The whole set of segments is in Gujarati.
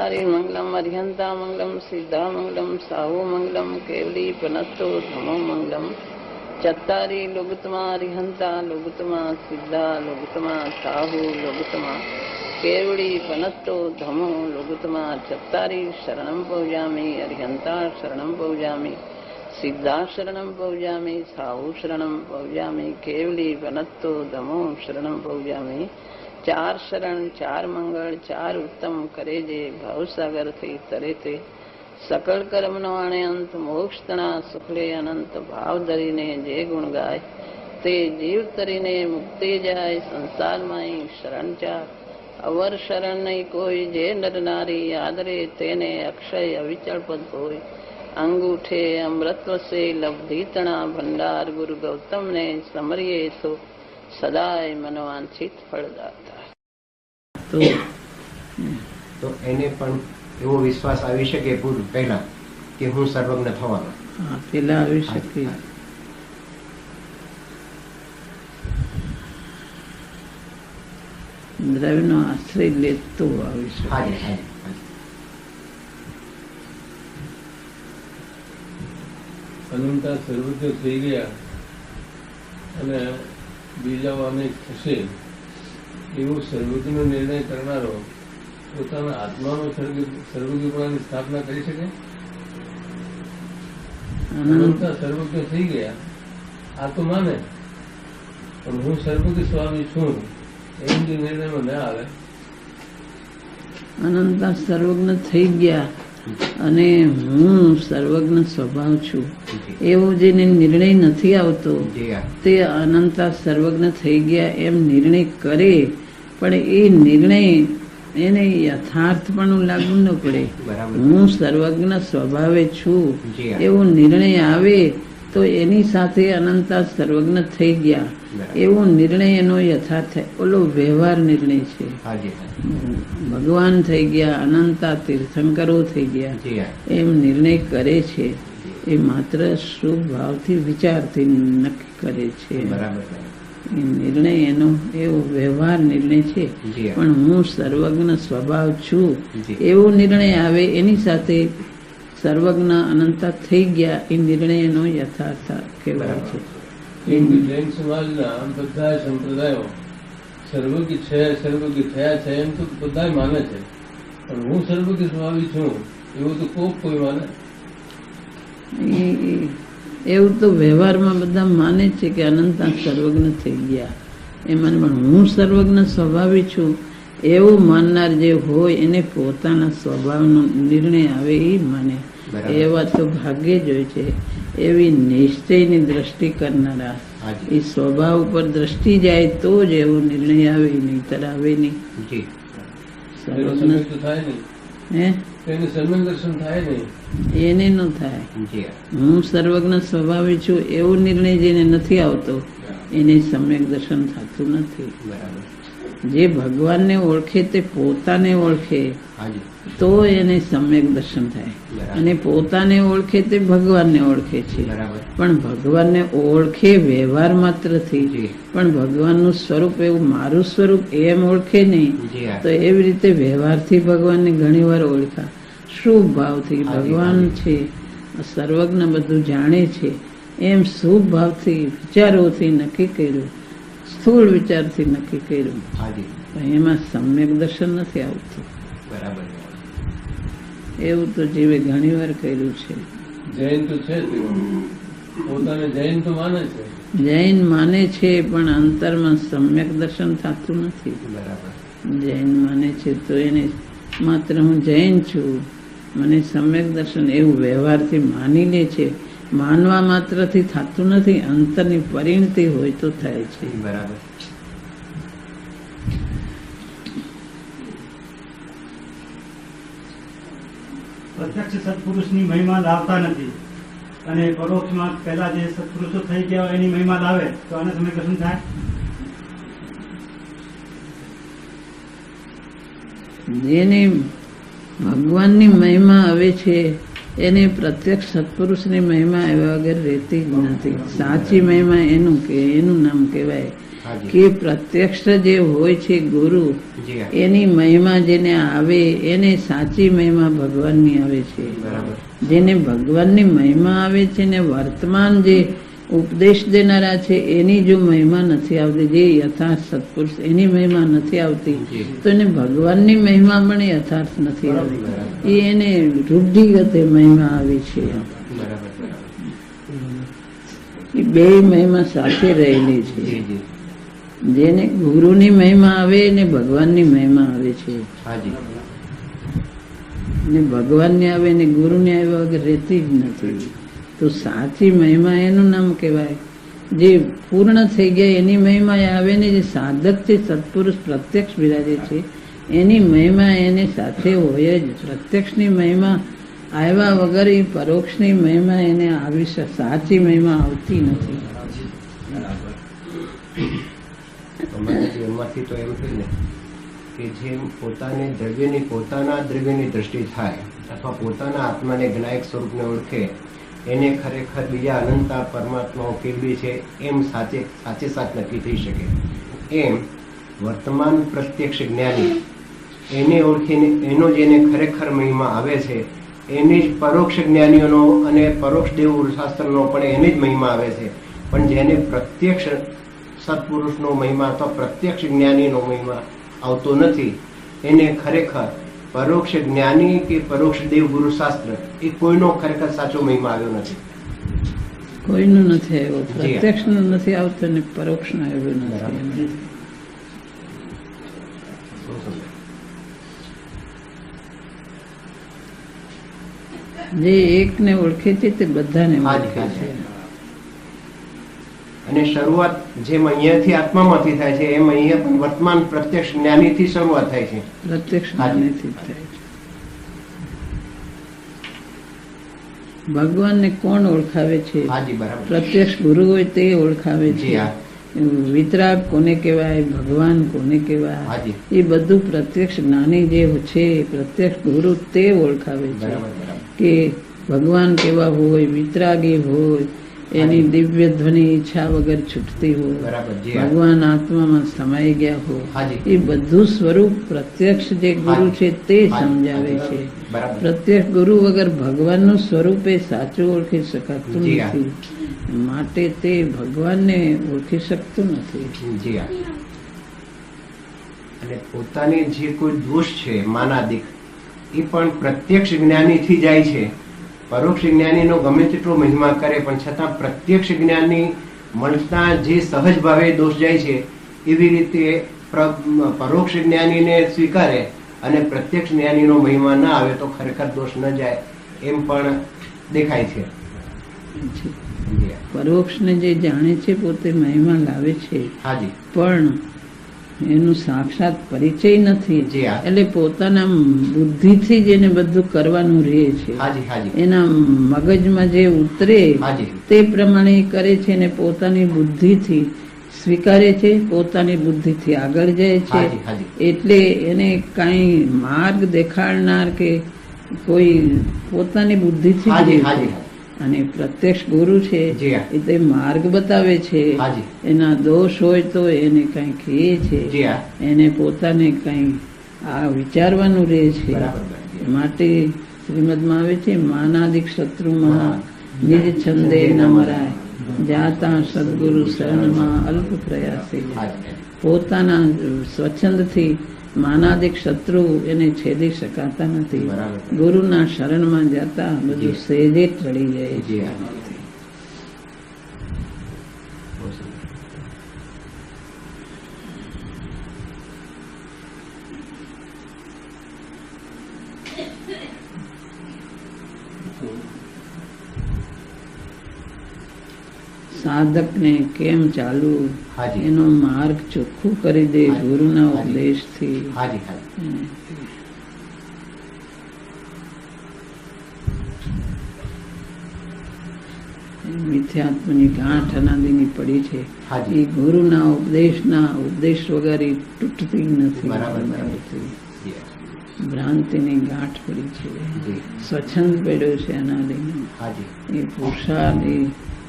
चत्तारि मंगलम अर्यंता मंगलम सिद्धा मंगलम साहु मंगलम केवली पनत्तो धमो मंगलम चत्तारि लोगुतमा अर्यंता लोगुतमा सिद्धा लोगुतमा साहु लोगुतमा केवली पनत्तो धमो लोगुतमा चत्तारि शरणं पौजामि अर्यंता शरणं पौजामि सिद्धा शरणं पौजामि साहु शरणं पौजामि केवली पनत्तो धमो शरणं पौजामि चार शरण चार मंगल चार उत्तम करे जे भावसागर थी तरे ते सकल कर्म नो आणे अंत मोक्ष तना सुखले अनंत भाव धरीने जे गुण गाय ते जीव तरीने मुक्ति जाय संसार माई शरण चार अवर शरण नहीं कोई जे नर नारी आदरे तेने अक्षय अविचल पद होय अंगूठे अमृतव से लब्धि तणा भंडार गुरु गौतम ने समरिये तो સદાય મનોવાંછિત ફળદાતા. તો એને પણ એવો વિશ્વાસ આવી શકે પૂર્વ પહેલા કે હું સર્વજ્ઞ થવાનો. પેલા આવી શકે. દ્રવ્યનો આશ્રય લેતો આવી શકે. અનંતા સર્વજ્ઞ થઈ ગયા અને બીજાઓ અનેક થશે એવો સર્વજ્ઞનો નિર્ણય કરનારો પોતાના આત્માનો સર્વજ્ઞપણાની સ્થાપના કરી શકે. અનંતા સર્વજ્ઞ થઈ ગયા આ તો માને, પણ હું સર્વજ્ઞ સ્વામી છું એમ જે નિર્ણયમાં ના આવે. અનંતા સર્વજ્ઞ થઈ ગયા અને હું સર્વજ્ઞ સ્વભાવ છું એવો જેને નિર્ણય નથી આવતો તે અનંતા સર્વજ્ઞ થઈ ગયા એમ નિર્ણય કરે, પણ એ નિર્ણય એને યથાર્થપણું લાગુ ન પડે. હું સર્વજ્ઞ સ્વભાવે છું એવો નિર્ણય આવે તો એની સાથે અનંતા સર્વજ્ઞ થઈ ગયા એવો નિર્ણય એનો યથાર્થ થાય. ઓલો વ્યવહાર નિર્ણય છે. ભગવાન થઈ ગયા, અનંતા તીર્થંકરો થઈ ગયા એમ નિર્ણય કરે છે એ માત્ર શુભ ભાવથી વિચારથી નક્કી કરે છે. એ નિર્ણય એનો એવો વ્યવહાર નિર્ણય છે. પણ હું સર્વજ્ઞ સ્વભાવ છું એવો નિર્ણય આવે એની સાથે સર્વજ્ઞ અનંતા થઈ ગયા એ નિર્ણયનો યથાર્થ કહેવાય છે. જૈન સમાજના બધા સંપ્રદાયો સર્વજ્ઞ છે, સર્વજ્ઞ થયા છે એમ તો બધા માને છે, પણ હું સર્વજ્ઞ સ્વામી છું એવું તો કોઈ માને. એવું તો વ્યવહારમાં બધા માને છે કે અનંતા સર્વજ્ઞ થઈ ગયા એમાં, પણ હું સર્વજ્ઞ સ્વભાવી છું એવું માનનાર જે હોય એને પોતાના સ્વભાવનો નિર્ણય આવે એ માને. એવા તો ભાગ્યે જ હોય છે. એવી નિશ્ચયની દ્રષ્ટિ કરનારા એ સ્વભાવ ઉપર દ્રષ્ટિ જાય તો જ એવો નિર્ણય આવે, નહીતર આવે નહીં. એને ન થાય. હું સર્વજ્ઞ સ્વભાવી છું એવો નિર્ણય જેને નથી આવતો એને સમ્યક દર્શન થતું નથી. જે ભગવાનને ઓળખે તે પોતાને ઓળખે તો એને સમ્યક દર્શન થાય, અને પોતાને ઓળખે તે ભગવાનને ઓળખે છે. પણ ભગવાનને ઓળખે વ્યવહાર માત્રથી, પણ ભગવાનનું સ્વરૂપ એવું મારું સ્વરૂપ એમ ઓળખે નહીં. તો એવી રીતે વ્યવહારથી ભગવાનને ઘણી વાર ઓળખા. શુભ ભાવથી ભગવાન છે, સર્વજ્ઞ બધું જાણે છે એમ શુભ ભાવથી વિચારોથી નક્કી કર્યું, સ્થૂળ વિચારથી નક્કી કર્યું, એમાં સમ્યક દર્શન નથી આવતું. એવું તો જીવે ઘણી વાર કર્યું છે. જૈન તો છે, પોતાને જૈન તો માને છે, જૈન માને છે, પણ અંતરમાં સમ્યક દર્શન થતું નથી. જૈન માને છે તો એને માત્ર હું જૈન છું, મને સમ્યક દર્શન એવું વ્યવહારથી માની લે છે. માનવા માત્રથી થતું નથી, અંતરની પરિણતિ હોય તો થાય છે. બરાબર. પ્રત્યક્ષ સત્પુરુષની મહિમા લાવતા નથી અને પરોક્ષમાં પહેલા જે સત્પુરુષો થઈ ગયા હોય એની મહિમા લાવે તો આને સમય કશું થાય. જેને ભગવાનની મહિમા આવે છે એને પ્રત્યક્ષ સત્પુરુષની મહિમા આવ્યા વગર રહેતી જ નથી. સાચી મહિમા એનું નામ કહેવાય હાજી. કે પ્રત્યક્ષ જે હોય છે ગુરુ, જી હા. એની મહિમા જેને આવે એને સાચી મહિમા ભગવાનની આવે છે. બરાબર. જેને ભગવાનની મહિમા આવે છે ને વર્તમાન જે ઉપદેશ દેનારા છે એની જો મહિમા નથી આવતી, જે યથાર્થ સત્પુરુષ એની મહિમા નથી આવતી, જી. તો એને ભગવાનની મહિમા પણ યથાર્થ નથી આવતી. બરાબર. એ એને રૂઢિગતે મહિમા આવી છે. બરાબર. એ બે મહિમા સાથે રહેલી છે. જી જી. જેને ગુરુની મહિમા આવે ને ભગવાનની મહિમા આવે છે. હાજી. ને ભગવાનની આવે ને ગુરુની આવ્યા વગર રહેતી જ નથી. તો સાચી મહિમા એનું નામ કહેવાય. જે પૂર્ણ થઈ ગયા એની મહિમા આવે ને જે સાધક છે સત્પુરુષ પ્રત્યક્ષ બિરાજે છે એની મહિમા એને સાથે હોય જ. પ્રત્યક્ષની મહિમા આવ્યા વગર એ પરોક્ષની મહિમા એને આવી સાચી મહિમા આવતી નથી. અમારા એમાંથી તો એમ થયું ને કે જેમ પોતાના દ્રવ્યની દ્રષ્ટિ થાય અથવા પોતાના આત્માને જ્ઞાયક સ્વરૂપને ઓળખે એને ખરેખર બીજા અનંતા પરમાત્માઓ કેળવી છે એમ સાચે સાચ નક્કી થઈ શકે. એમ વર્તમાન પ્રત્યક્ષ જ્ઞાની એને ઓળખીને એનો જેને ખરેખર મહિમા આવે છે એની જ પરોક્ષ જ્ઞાનીઓનો અને પરોક્ષ દેવ શાસ્ત્રનો પણ એની જ મહિમા આવે છે. પણ જેને પ્રત્યક્ષ સત્પુરુષનો મહિમા અથવા પ્રત્યક્ષ જ્ઞાનીનો મહિમા આવતો નથી એને ખરેખર પરોક્ષ જ્ઞાની કે પરોક્ષ દેવ ગુરુ શાસ્ત્ર એ કોઈનો ખરેખર સાચો મહિમા આવ્યો નથી. કોઈનું નથી આવ્યો. પ્રત્યક્ષનું નથી આવતો ને પરોક્ષનું આવ્યું નથી. જે એકને ઓળખે છે તે બધાને ઓળખે છે. અને શરૂઆત જેમ અહીંયાથી આત્મામાંથી થાય છે એમ અહીંયા પણ વર્તમાન પ્રત્યક્ષ જ્ઞાનીથી શરૂઆત થાય છે. પ્રત્યક્ષ જ્ઞાનીથી થાય છે. ભગવાનને કોણ ઓળખાવે છે? હાજી બરાબર. પ્રત્યક્ષ ગુરુ હોય તે ઓળખાવે જી છે. હા. વિતરાગ કોને કહેવાય, ભગવાન કોને કહેવાય, હાજી. એ બધું પ્રત્યક્ષ જ્ઞાની જે છે પ્રત્યક્ષ ગુરુ તે ઓળખાવે છે. બરાબર બરાબર. કે ભગવાન કેવા હોય, વિતરાગી હોય, એની દિવ્ય ધ્વનિ ઈચ્છા વગર છૂટતી હોય, બરાબર. જી હા. ભગવાન આત્મામાં સમાઈ ગયા હોય, હાજી. એ બધું સ્વરૂપ પ્રત્યક્ષ જે ગુરુ છે તે સમજાવે છે. બરાબર. પ્રત્યક્ષ ગુરુ વગર ભગવાનનું સ્વરૂપ એ સાચું ઓળખી શકાતું જી હા. નથી. માટે તે ભગવાનને ઓળખી શકતું નથી. જી હા. અને પોતાની જે કોઈ દોષ છે માનાદિક એ પણ પ્રત્યક્ષ જ્ઞાનીથી જાય છે. પરોક્ષ જ્ઞાનીનો ગમે તેટલો મહિમા કરે પણ છતાં પ્રત્યક્ષ જ્ઞાની મળતા જે સહજ ભાવે દોષ જાય છે એવી રીતે પરોક્ષ જ્ઞાનીને સ્વીકારે અને પ્રત્યક્ષ જ્ઞાનીનો મહિમા ના આવે તો ખરેખર દોષ ન જાય એમ પણ દેખાય છે. પરોક્ષને જે જાણે છે પોતે મહિમા લાવે છે હાજી. પણ એનું સાક્ષાત પરિચય નથી. જી હા. એટલે પોતાના બુદ્ધિથી જ એને બધું કરવાનું રહે છે. હાજી હાજી. એના મગજમાં જે ઉતરે હાજી. તે પ્રમાણે એ કરે છે ને પોતાની બુદ્ધિથી સ્વીકારે છે, પોતાની બુદ્ધિથી આગળ જાય છે. હાજી હાજી. એટલે એને કાંઈ માર્ગ દેખાડનાર કે કોઈ પોતાની બુદ્ધિથી જ હાજી રહે છે. હાજી. અને પ્રત્યક્ષ ગુરુ છે જી હા. એ તે માર્ગ બતાવે છે. હાજી. એના દોષ હોય તો એને કઈ કહે છે, જી હા. એને પોતાને કઈ આ વિચારવાનું રહે છે. બરાબર. માટે શ્રીમદમાં આવે છે માનાદિક શત્રુમાં નિજ છંદે ન મરાય, જાતા સદગુરુ શરણમાં અલ્પ પ્રયાસે. હાજી. પોતાના સ્વચ્છંદથી માનાદિક શત્રુ એને છેદી શકાતા નથી. બરાબર. ગુરુના શરણમાં જતા બધું સહેજે ટળી જાય છે. જી હા. સાધકને કેમ ચાલવું હાજી. એનો માર્ગ ચોખ્ખું કરી દે હાજી. ગુરુના હાજી. ઉપદેશથી. હાજી હાજી. મિથ્યાત્વની ગાંઠ અનાદિની પડી છે. હાજી. એ ગુરુના ઉપદેશ વગર એ તૂટતી નથી. બરાબર બરાબર. જી હા. ભ્રાંતિની ગાંઠ પડી છે. જી. સ્વચ્છંદ પડ્યો છે અનાદિનો. હાજી. એ પુરુષાર્થ એ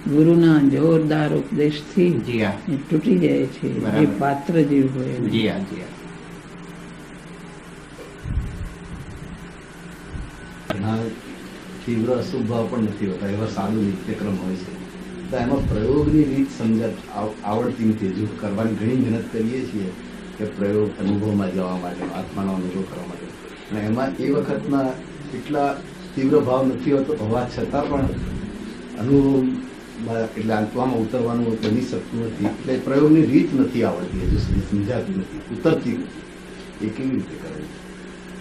ગુરુના જોરદાર ઉપદેશથી જી હા એ તૂટી જાય છે. જે બરાબર. પાત્ર જીવ હોય એને. જી હા જી હા એના તીવ્ર અશુભ ભાવ પણ નથી હોતા, એવા સાદું નિત્યક્રમ હોય છે. તો એમાં પ્રયોગની રીત સમજત આવડતી નથી. હજુ કરવાની ઘણી મહેનત કરીએ છીએ કે પ્રયોગ અનુભવમાં જવા માટે, આત્માનો અનુભવ કરવા માટે, અને એમાં એ વખતના એટલા તીવ્ર ભાવ નથી હોતો હોવા છતાં પણ અનુભવમાં એટલે આત્મામાં ઉતરવાનું બની શકતું નથી. એટલે પ્રયોગની રીત નથી આવડતી, હજુ સુધી સમજાતી નથી, ઉતરતી નથી. એ કેવી રીતે કરવું,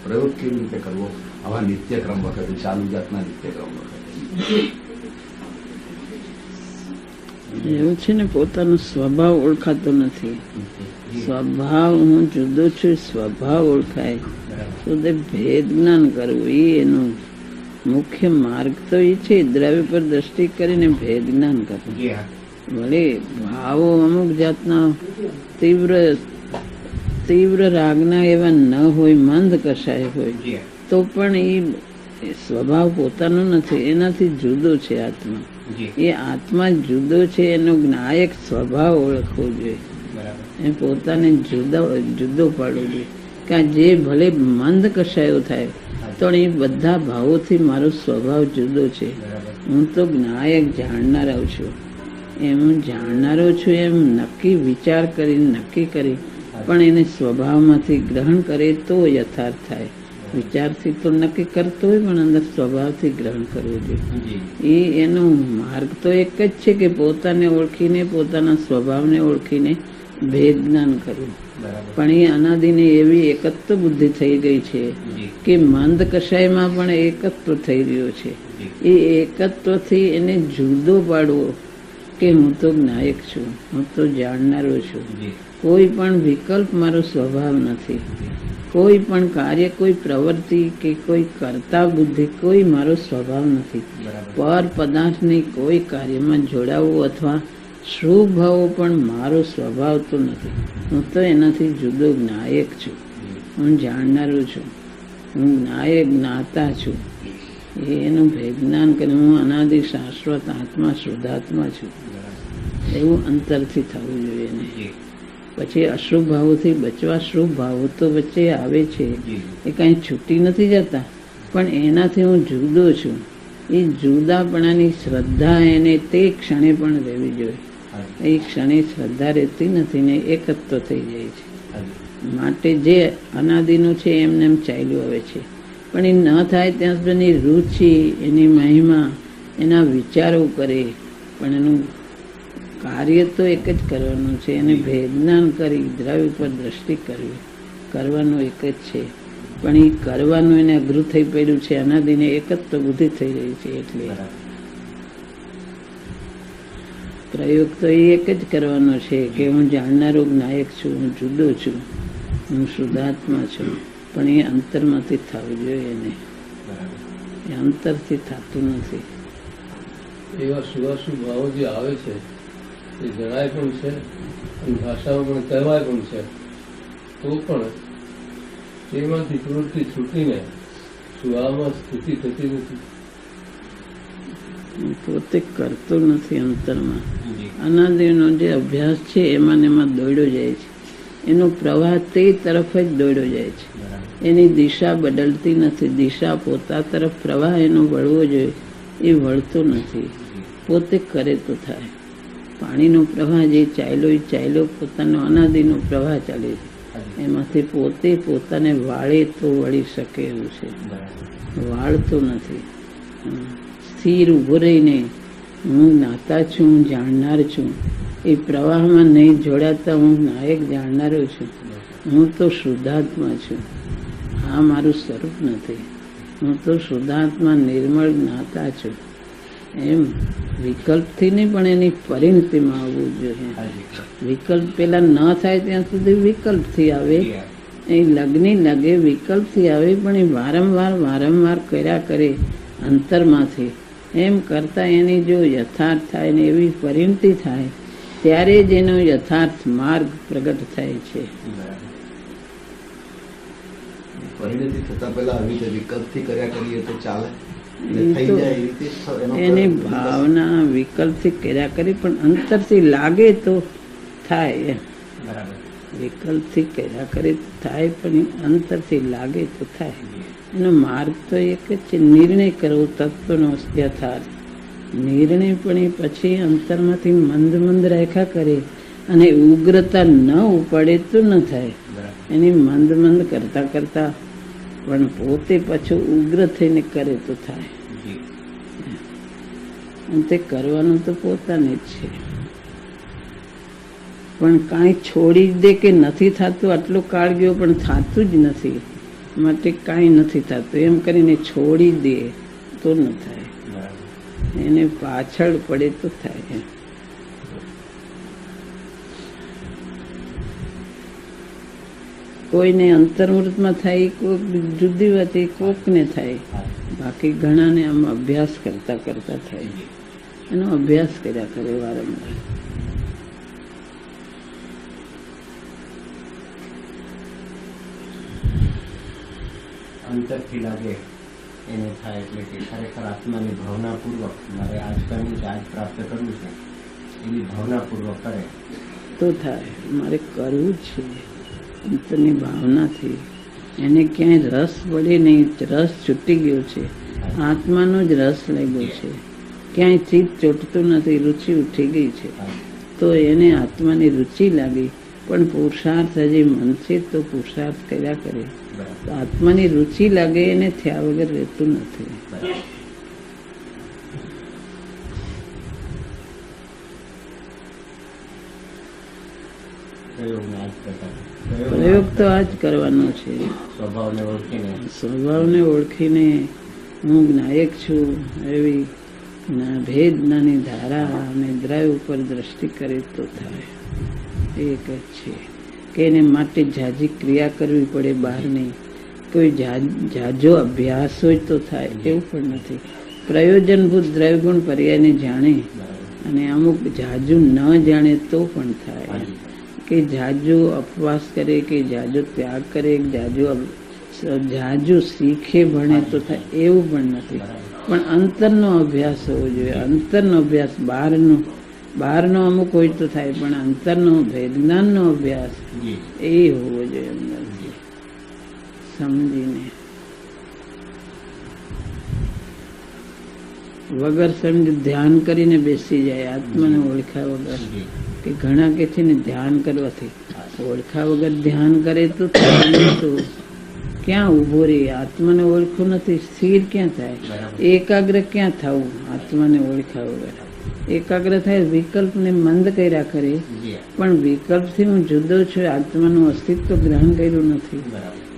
પ્રયોગ કેવી રીતે કરવો આવા નિત્યક્રમ વખતે, ચાલુ જાતના નિત્યક્રમ વખતે? એવું છે ને, પોતાનો સ્વભાવ ઓળખાતો નથી. સ્વભાવ હું જુદો છું, સ્વભાવ ઓળખાય તો તે ભેદ જ્ઞાન કરવું એ એનો મુખ્ય માર્ગ તો એ છે. દ્રવ્ય પર દ્રષ્ટિ કરીને ભેદ જ્ઞાન કરવું. જી હા ભલે ભાવો અમુક જાતના તીવ્ર રાગના એવા ન હોય, મંદ કશાય હોય, જી હા તો પણ એ સ્વભાવ પોતાનો નથી, એનાથી જુદો છે આત્મા. જી એ આત્મા જુદો છે, એનો જ્ઞાયક સ્વભાવ ઓળખવો જોઈએ. બરાબર એ પોતાને જુદો પાડવો જોઈએ. કે જે ભલે મંદ કશાયો થાય તો એ બધા ભાવોથી મારો સ્વભાવ જુદો છે. બરાબર હું તો જ્ઞાયક જાણનારો છું. એમ જાણનારો છું એમ નક્કી વિચાર કરી નક્કી કરી પણ એને સ્વભાવમાંથી ગ્રહણ કરે તો યથાર્થ થાય. વિચારથી તો નક્કી કરતો હોય પણ અંદર સ્વભાવથી ગ્રહણ કરવું જોઈએ. જી એ એનો માર્ગ તો એક જ છે કે પોતાને ઓળખીને, પોતાના સ્વભાવને ઓળખીને ભેદ જ્ઞાન કરવું. બરાબર પણ એ અનાદિની એવી એકત્વ બુદ્ધિ થઈ ગઈ છે જી કે મંદ કશાયમાં પણ એકત્વ થઈ રહ્યો છે. જી એ એકત્વથી એને જુદો પાડવો કે હું તો જ્ઞાયક છું, હું તો જાણનારો છું. જી કોઈ પણ વિકલ્પ મારો સ્વભાવ નથી. કોઈ પણ કાર્ય, કોઈ પ્રવૃત્તિ કે કોઈ કર્તા બુદ્ધિ કોઈ મારો સ્વભાવ નથી. બરાબર પર પદાર્થની કોઈ કાર્યમાં જોડાવું અથવા શુભ ભાવો પણ મારો સ્વભાવ તો નથી. હું તો એનાથી જુદો જ્ઞાયક છું, હું જાણનારો છું, હું જ્ઞાયક જ્ઞાતા છું. એનું ભેજ્ઞાન કરી હું અનાદિ શાશ્વત આત્મા શુદ્ધાત્મા છું એવું અંતરથી થવું જોઈએ એને. જી પછી અશુભ ભાવોથી બચવા. શુભ ભાવો તો વચ્ચે આવે છે, જી એ કાંઈ છૂટી નથી જતા, પણ એનાથી હું જુદો છું. એ જુદાપણાની શ્રદ્ધા એને તે ક્ષણે પણ રહેવી જોઈએ. હા એ ક્ષણે શ્રદ્ધા રહેતી નથી ને એકત્વ થઈ જાય છે. હા માટે જે અનાદિનું છે એમને એમ ચાલ્યું આવે છે, પણ એ ન થાય ત્યાં સુધી એની રુચિ, એની મહિમા, એના વિચારો કરે. પણ એનું કાર્ય તો એક જ કરવાનું છે, એને ભેદજ્ઞાન કરી દ્રવ્ય પર દ્રષ્ટિ કરવી, કરવાનું એક જ છે. પણ એ કરવાનું એને અઘરું થઈ પડ્યું છે. અનાદિને એકત્વ બુદ્ધિ થઈ રહી છે. એટલે બરાબર પ્રયોગ તો એ એક જ કરવાનો છે કે હું જાણનારો જ્ઞાયક છું, હું જુદો છું, હું શુદ્ધાત્મા છું. પણ એ અંતરમાંથી થવું જોઈએ એને. બરાબર એ અંતરથી થતું નથી. એવા શુભાશુભ ભાવો જે આવે છે એ જણાય પણ છે અને ભાષામાં પણ કહેવાય પણ છે, તો પણ તેમાંથી પ્રવૃત્તિ છૂટીને શુભામાં સ્થિતિ થતી નથી. હું પોતે કરતો નથી. અંતરમાં જી અનાદિનો જે અભ્યાસ છે એમાં ને એમાં દોડ્યો જાય છે. એનો પ્રવાહ તે તરફ જ દોડ્યો જાય છે. બરાબર એની દિશા બદલતી નથી. દિશા પોતા તરફ પ્રવાહ એનો વળવો જોઈએ, એ વળતો નથી. પોતે કરે તો થાય. પાણીનો પ્રવાહ જે ચાલ્યો પોતાનો અનાદિનો પ્રવાહ ચાલે છે. હાજી એમાંથી પોતે પોતાને વાળે તો વળી શકે એવું છે. બરાબર વાળતો નથી. સ્થિર ઊભો રહીને હું જ્ઞાતા છું, હું જાણનાર છું, એ પ્રવાહમાં નહીં જોડાતા હું નાયક જાણનારો છું, હું તો શુદ્ધાત્મા છું. આ મારું સ્વરૂપ નથી. હું તો શુદ્ધાત્મા નિર્મળ જ્ઞાતા છું. એમ વિકલ્પથી નહીં પણ એની પરિણતિમાં આવવું જોઈએ. હાજી વિકલ્પ પેલા ન થાય ત્યાં સુધી વિકલ્પથી આવે. જી હા એ લગ્ની લગે વિકલ્પથી આવે, પણ એ વારંવાર કર્યા કરે અંતરમાંથી. એમ કરતા એની જો યથાર્થ થાય ને એવી પરિણતિ થાય ત્યારે જ એનો યથાર્થ માર્ગ પ્રગટ થાય છે. બરાબર પરિણતિ થતા પહેલા આવી રીતે વિકલ્પથી કર્યા કરીએ તો ચાલે? થઈ તો જાય એ રીતે એનો એની પ્રયોગ ભાવના વિકલ્પથી કર્યા કરી, પણ અંતરથી લાગે તો થાય. બરાબર. વિકલ્પથી કર્યા કરી તો થાય, પણ એ અંતરથી લાગે તો થાય. એનો માર્ગ તો એક જ છે, નિર્ણય કરવો તત્વનો યથાર્થ. નિર્ણય પણ એ પછી અંતરમાંથી મંદ મંદ રાખ્યા કરે અને ઉગ્રતા ન ઉપડે તો ન થાય. બરાબર. એની મંદ મંદ કરતા કરતા પણ પોતે પાછું ઉગ્ર થઈને કરે તો થાય. જી. અને તે કરવાનું તો પોતાને જ છે. પણ કાંઈ છોડી દે કે નથી થતું, આટલો કાળ ગયો પણ થતું જ નથી, માટે કાંઈ નથી થતું એમ કરીને છોડી દે તો ન થાય. બરાબર. એને પાછળ પડે તો થાય. કોઈને અંતર્મુહૂર્તમાં થાય, કોઈક જુદી વાત કોકને થાય, બાકી ઘણાને આમ અભ્યાસ કરતા કરતા થાય. એનો અભ્યાસ કર્યા કરે વારંવાર. અંતરથી લાગે એને થાય, એટલે કે ખરેખર આત્માની ભાવનાપૂર્વક મારે આજ કરવું છે, આજ પ્રાપ્ત કરવું છે, એવી ભાવનાપૂર્વક કરે તો થાય. મારે કરવું છે અંતરની ભાવનાથી. એને ક્યાંય રસ પડે નહીં, રસ છૂટી ગયો છે, આત્માનો જ રસ લાગ્યો છે, ક્યાંય ચિત્ત ચોટતું નથી, રુચિ ઉઠી ગઈ છે. તો એને આત્માની રુચિ લાગી, પણ પુરુષાર્થ હજી મન છે તો પુરુષાર્થ કર્યા કરે. તો આત્માની રુચિ લાગે એને થયા વગર રહેતું નથી. પ્રયોગને આજ કરતા પ્રયોગ તો આ જ કરવાનો છે. સ્વભાવને ઓળખીને સ્વભાવને ઓળખીને હું જ્ઞાયક છું એવી ભેદનાની ધારા અને દ્રવ્ય ઉપર દ્રષ્ટિ કરે તો થાય. એક જ છે કે એને માટે ઝાઝી ક્રિયા કરવી પડે બહારની. કોઈ ઝાઝો અભ્યાસ હોય તો થાય એવું પણ નથી. પ્રયોજનભૂત દ્રવ્યગુણ પર્યાયને જાણે અને અમુક ઝાઝુ ન જાણે તો પણ થાય. કે ઝાઝુ અપવાસ કરે, કે ઝાઝો ત્યાગ કરે, ઝાઝુ શીખે ભણે તો થાય એવું પણ નથી. પણ અંતરનો અભ્યાસ હોવો જોઈએ. અંતરનો અભ્યાસ, બહારનો અમુક હોય તો થાય, પણ અંતરનો વિજ્ઞાનનો અભ્યાસ એ હોવો જોઈએ અંદરથી સમજીને. વગર સમજ ધ્યાન કરીને બેસી જાય આત્માને ઓળખ્યા વગર. કે ઘણા કે છે ને ધ્યાન કરવાથી, ઓળખા વગર ધ્યાન કરે તો થાય તો ક્યાં ઊભો રહે? આત્માને ઓળખવું નથી, સ્થિર ક્યાં થાય? એકાગ્ર ક્યાં થવું આત્માને ઓળખ્યા વગર? એકાગ્ર થાય વિકલ્પને મંદ કર્યા કરે, પણ વિકલ્પથી હું જુદો છું, આત્માનું અસ્તિત્વ ગ્રહણ કર્યું નથી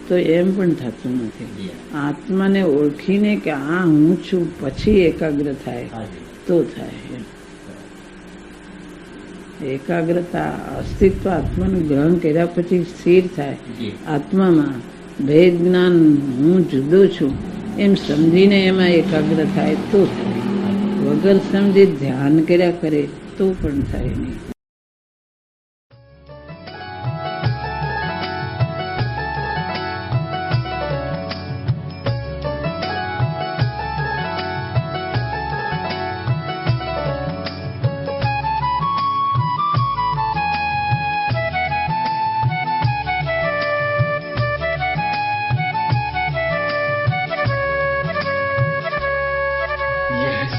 તો એમ પણ થતું નથી. આત્માને ઓળખીને કે આ હું છું પછી એકાગ્ર થાય તો થાય. એકાગ્રતા અસ્તિત્વ આત્માનું ગ્રહણ કર્યા પછી સ્થિર થાય. આત્મામાં ભેદ જ્ઞાન હું જુદો છું એમ સમજીને એમાં એકાગ્ર થાય તો થાય. વગર સમજી ધ્યાન કર્યા કરે તો પણ થાય નહીં.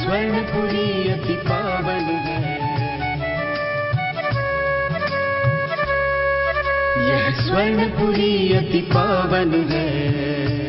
स्वर्णपुरी अति पावन है, यह स्वर्णपुरी अति पावन है।